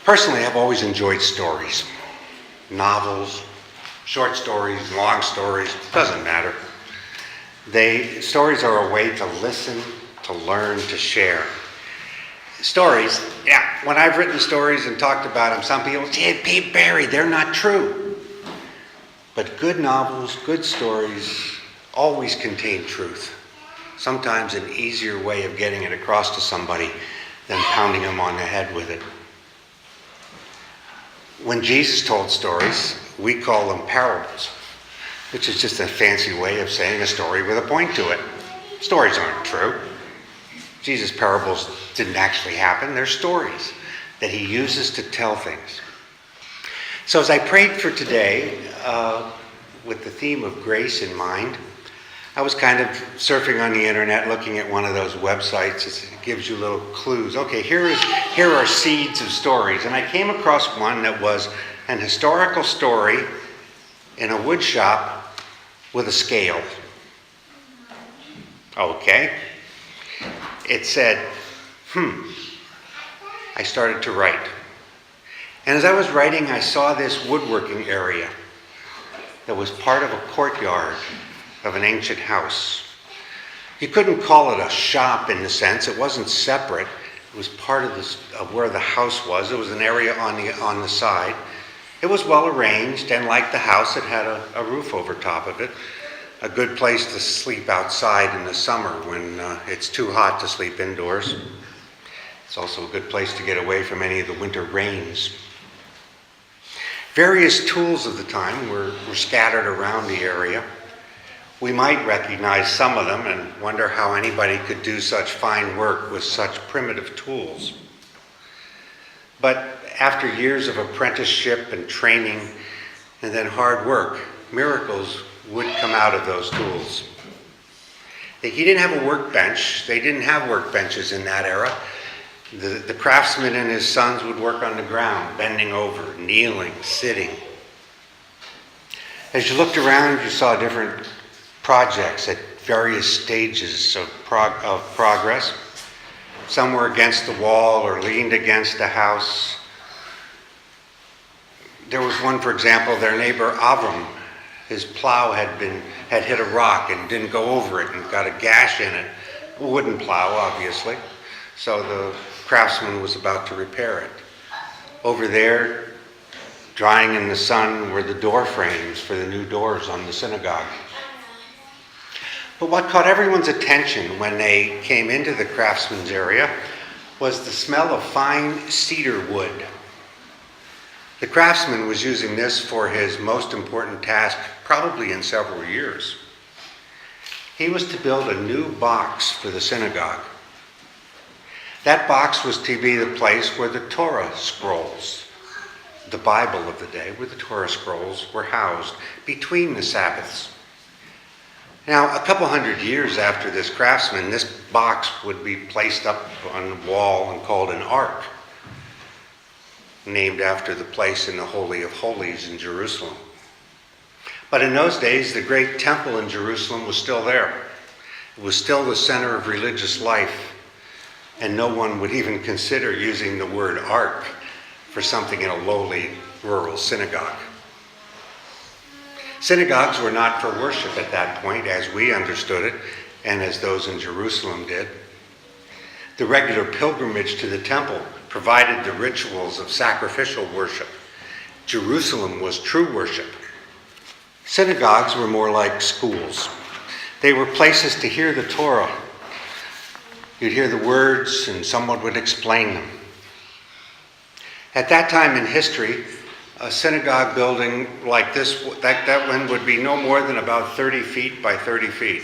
Personally, I've always enjoyed stories. Novels, short stories, long stories, doesn't matter. Stories are a way to listen, to learn, to share. Stories, when I've written stories and talked about them, some people say, "Hey, Barry, they're not true." But good novels, good stories always contain truth. Sometimes an easier way of getting it across to somebody than pounding them on the head with it. When Jesus told stories, we call them parables, which is just a fancy way of saying a story with a point to it. Stories aren't true. Jesus' parables didn't actually happen. They're stories that he uses to tell things. So as I prayed for today, with the theme of grace in mind, I was kind of surfing on the internet, looking at one of those websites. It gives you little clues. Okay, here are seeds of stories. And I came across one that was an historical story in a wood shop with a scale. Okay. It said, I started to write. And as I was writing, I saw this woodworking area that was part of a courtyard of an ancient house. You couldn't call it a shop in the sense. It wasn't separate. It was part of where the house was. It was an area on the side. It was well arranged, and like the house, it had a roof over top of it. A good place to sleep outside in the summer when it's too hot to sleep indoors. It's also a good place to get away from any of the winter rains. Various tools of the time were scattered around the area. We might recognize some of them and wonder how anybody could do such fine work with such primitive tools. But after years of apprenticeship and training and then hard work, miracles would come out of those tools. He didn't have a workbench. They didn't have workbenches in that era. The craftsman and his sons would work on the ground, bending over, kneeling, sitting. As you looked around, you saw different projects at various stages of progress. Some were against the wall or leaned against the house. There was one, for example, their neighbor Avram. His plow had hit a rock and didn't go over it and got a gash in it. A wooden plow, obviously. So the craftsman was about to repair it. Over there, drying in the sun, were the door frames for the new doors on the synagogue. But what caught everyone's attention when they came into the craftsman's area was the smell of fine cedar wood. The craftsman was using this for his most important task, probably in several years. He was to build a new box for the synagogue. That box was to be the place where the Torah scrolls, the Bible of the day, where the Torah scrolls were housed between the Sabbaths. Now, a couple hundred years after this craftsman, this box would be placed up on the wall and called an ark, named after the place in the Holy of Holies in Jerusalem. But in those days, the great temple in Jerusalem was still there. It was still the center of religious life, and no one would even consider using the word ark for something in a lowly rural synagogue. Synagogues were not for worship at that point, as we understood it, and as those in Jerusalem did. The regular pilgrimage to the temple provided the rituals of sacrificial worship. Jerusalem was true worship. Synagogues were more like schools. They were places to hear the Torah. You'd hear the words and someone would explain them. At that time in history, a synagogue building like this, that one would be no more than about 30 feet by 30 feet.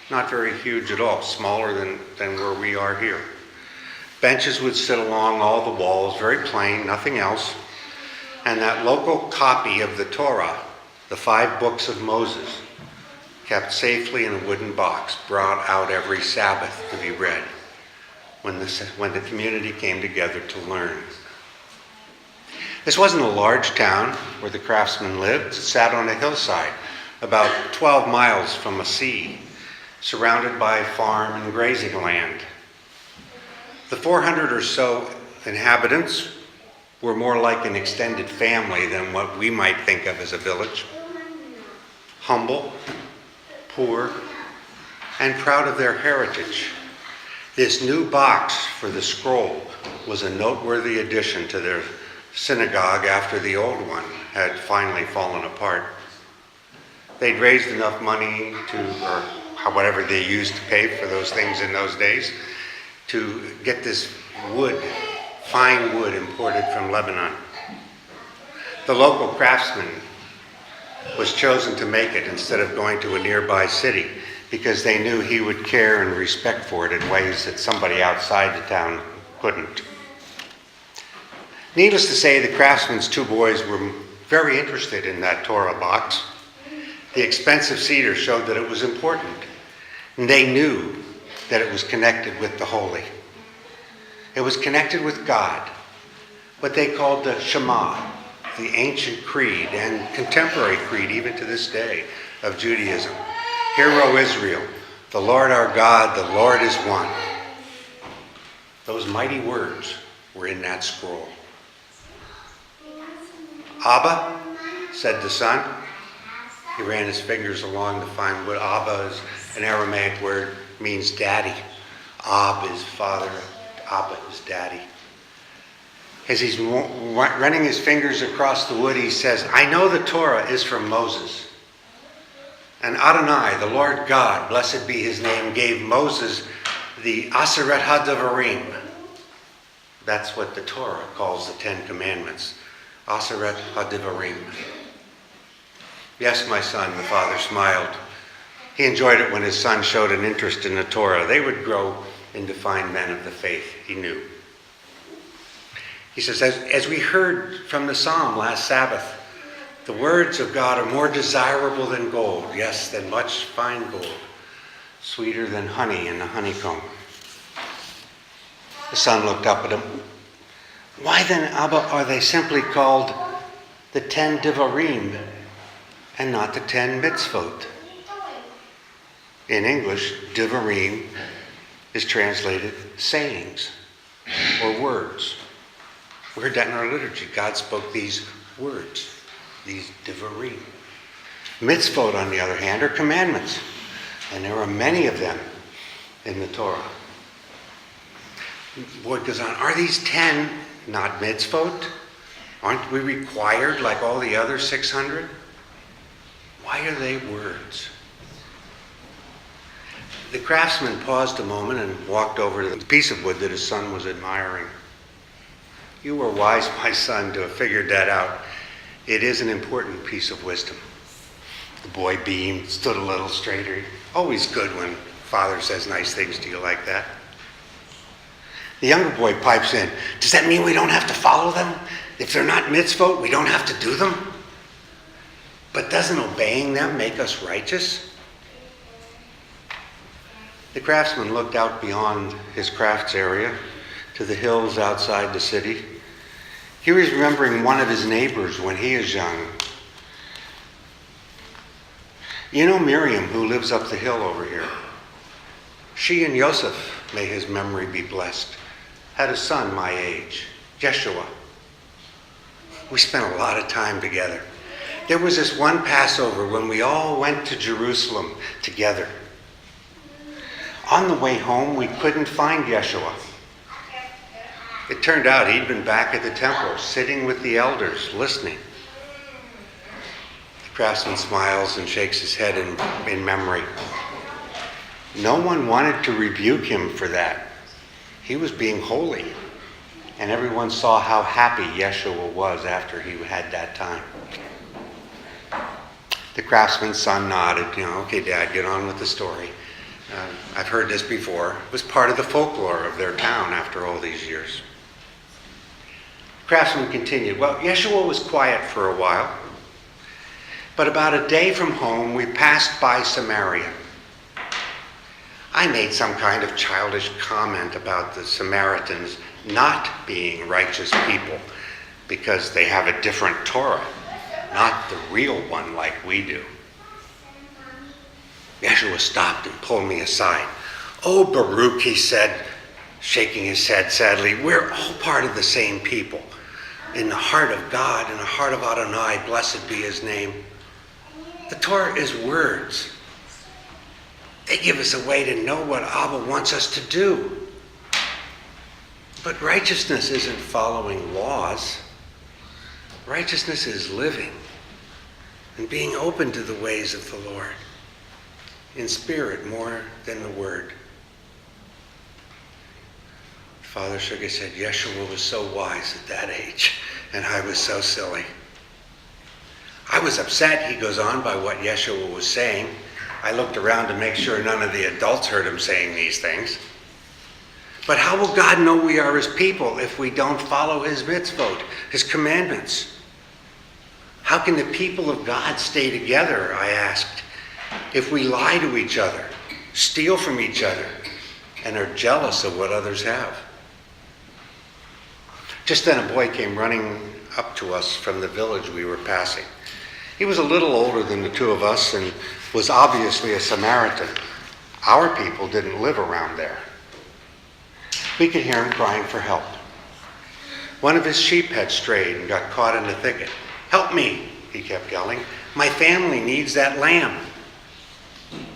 Not very huge at all, smaller than where we are here. Benches would sit along all the walls, very plain, nothing else. And that local copy of the Torah, the 5 books of Moses, kept safely in a wooden box, brought out every Sabbath to be read when the community came together to learn. This wasn't a large town where the craftsman lived. It sat on a hillside about 12 miles from a sea, surrounded by farm and grazing land. The 400 or so inhabitants were more like an extended family than what we might think of as a village. Humble, poor, and proud of their heritage. This new box for the scroll was a noteworthy addition to their synagogue after the old one had finally fallen apart. They'd raised enough money or whatever they used to pay for those things in those days, to get this wood, fine wood imported from Lebanon. The local craftsman was chosen to make it instead of going to a nearby city, because they knew he would care and respect for it in ways that somebody outside the town couldn't. Needless to say, the craftsman's two boys were very interested in that Torah box. The expensive cedar showed that it was important, and they knew that it was connected with the holy. It was connected with God, what they called the Shema, the ancient creed and contemporary creed even to this day of Judaism. Hear, O Israel, the Lord our God, the Lord is one. Those mighty words were in that scroll. Abba, said the son. He ran his fingers along to find what Abba is. An Aramaic word, means daddy. Ab is father, Abba is daddy. As he's running his fingers across the wood, he says, I know the Torah is from Moses. And Adonai, the Lord God, blessed be his name, gave Moses the Aseret HaDevarim. That's what the Torah calls the Ten Commandments. Aseret HaDevarim. Yes, my son, the father smiled. He enjoyed it when his son showed an interest in the Torah. They would grow into fine men of the faith, he knew. He says, as we heard from the psalm last Sabbath, the words of God are more desirable than gold, yes, than much fine gold, sweeter than honey in the honeycomb. The son looked up at him. Why then, Abba, are they simply called the 10 Devarim and not the 10 Mitzvot? In English, Devarim is translated sayings or words. We heard that in our liturgy. God spoke these words, these Devarim. Mitzvot, on the other hand, are commandments, and there are many of them in the Torah. Boyd goes on, are these 10 not mitzvot? Aren't we required like all the other 600? Why are they words? The craftsman paused a moment and walked over to the piece of wood that his son was admiring. You were wise, my son, to have figured that out. It is an important piece of wisdom. The boy beamed, stood a little straighter. Always good when father says nice things to you like that. The younger boy pipes in. Does that mean we don't have to follow them? If they're not mitzvot, we don't have to do them? But doesn't obeying them make us righteous? The craftsman looked out beyond his crafts area to the hills outside the city. He was remembering one of his neighbors when he was young. You know Miriam, who lives up the hill over here? She and Yosef, may his memory be blessed, had a son my age, Jeshua. We spent a lot of time together. There was this one Passover when we all went to Jerusalem together. On the way home, we couldn't find Yeshua. It turned out he'd been back at the temple, sitting with the elders, listening. The craftsman smiles and shakes his head in memory. No one wanted to rebuke him for that. He was being holy. And everyone saw how happy Yeshua was after he had that time. The craftsman's son nodded. Okay, Dad, get on with the story. I've heard this before. It was part of the folklore of their town after all these years. The craftsman continued. Well, Yeshua was quiet for a while. But about a day from home, we passed by Samaria. I made some kind of childish comment about the Samaritans not being righteous people because they have a different Torah, not the real one like we do. Yeshua stopped and pulled me aside. Oh, Baruch, he said, shaking his head sadly, we're all part of the same people. in the heart of God, in the heart of Adonai, blessed be his name. The Torah is words. They give us a way to know what Abba wants us to do. But righteousness isn't following laws. Righteousness is living and being open to the ways of the Lord, in spirit more than the word. Father Sugar said, Yeshua was so wise at that age, and I was so silly. I was upset, he goes on, by what Yeshua was saying. I looked around to make sure none of the adults heard him saying these things. But how will God know we are his people if we don't follow his mitzvot, his commandments? How can the people of God stay together, I asked, if we lie to each other, steal from each other, and are jealous of what others have? Just then a boy came running up to us from the village we were passing. He was a little older than the two of us and was obviously a Samaritan. Our people didn't live around there. We could hear him crying for help. One of his sheep had strayed and got caught in the thicket. Help me, he kept yelling. My family needs that lamb.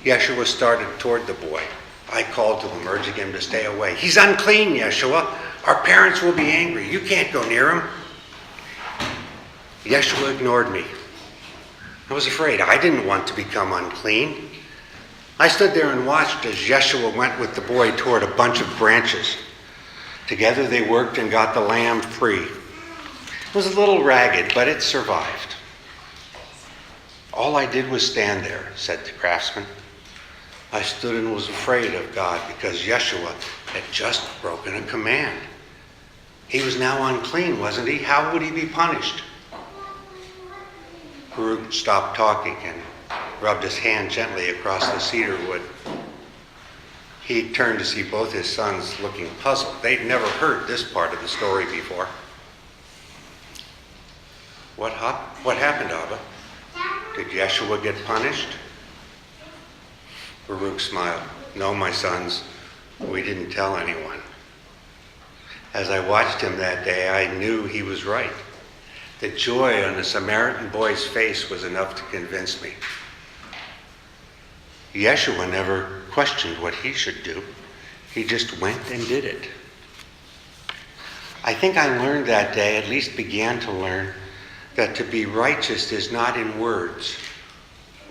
Yeshua started toward the boy. I called to him, urging him to stay away. He's unclean, Yeshua. Our parents will be angry. You can't go near him. Yeshua ignored me. I was afraid. I didn't want to become unclean. I stood there and watched as Yeshua went with the boy toward a bunch of branches. Together they worked and got the lamb free. It was a little ragged, but it survived. All I did was stand there, said the craftsman. I stood and was afraid of God because Yeshua had just broken a command. He was now unclean, wasn't he? How would he be punished? Baruch stopped talking and rubbed his hand gently across the cedar wood. He turned to see both his sons looking puzzled. They'd never heard this part of the story before. What happened, Abba? Did Yeshua get punished? Baruch smiled. No, my sons, we didn't tell anyone. As I watched him that day, I knew he was right. The joy on the Samaritan boy's face was enough to convince me. Yeshua never questioned what he should do. He just went and did it. I think I learned that day, at least began to learn, that to be righteous is not in words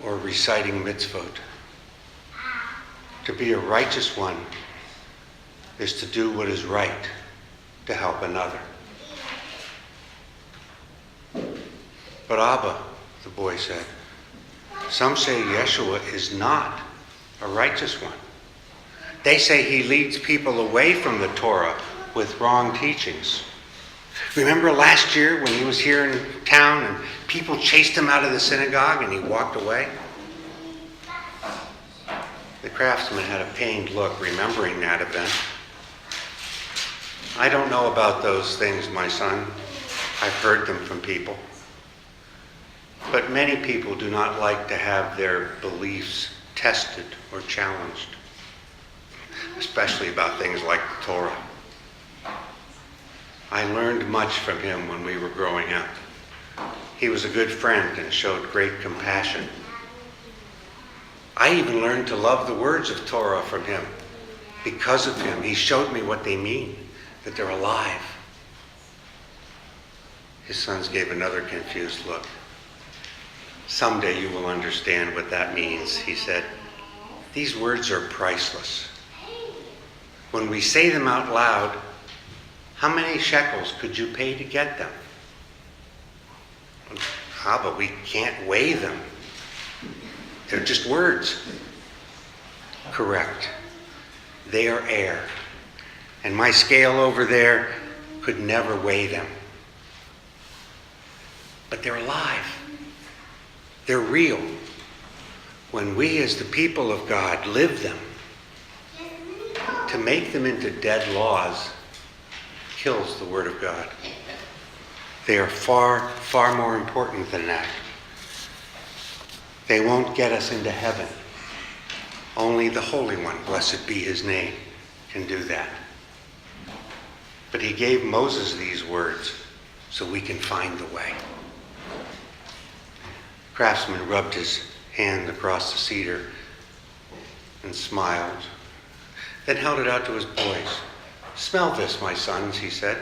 or reciting mitzvot. To be a righteous one is to do what is right to help another. But Abba, the boy said, some say Yeshua is not a righteous one. They say he leads people away from the Torah with wrong teachings. Remember last year when he was here in town and people chased him out of the synagogue and he walked away? The craftsman had a pained look remembering that event. I don't know about those things, my son. I've heard them from people. But many people do not like to have their beliefs tested or challenged, especially about things like the Torah. I learned much from him when we were growing up. He was a good friend and showed great compassion. I even learned to love the words of Torah from him. Because of him, he showed me what they mean, that they're alive. His sons gave another confused look. Someday you will understand what that means, he said. These words are priceless. When we say them out loud, how many shekels could you pay to get them? But we can't weigh them. They're just words. Correct. They are air. And my scale over there could never weigh them. But they're alive. They're real. When we as the people of God live them, to make them into dead laws kills the Word of God. They are far, far more important than that. They won't get us into heaven. Only the Holy One, blessed be his name, can do that. But he gave Moses these words so we can find the way. The craftsman rubbed his hand across the cedar and smiled, then held it out to his boys. "Smell this, my sons," he said.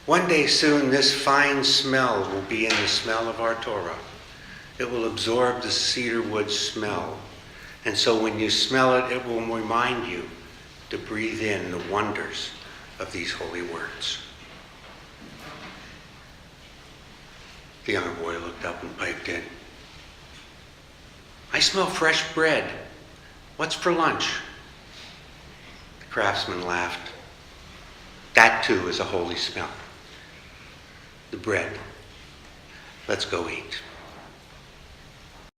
"One day soon this fine smell will be in the smell of our Torah. It will absorb the cedar wood smell. And so when you smell it, it will remind you to breathe in the wonders of these holy words." The younger boy looked up and piped in, "I smell fresh bread. What's for lunch?" The craftsman laughed. "That too is a holy smell. The bread. Let's go eat."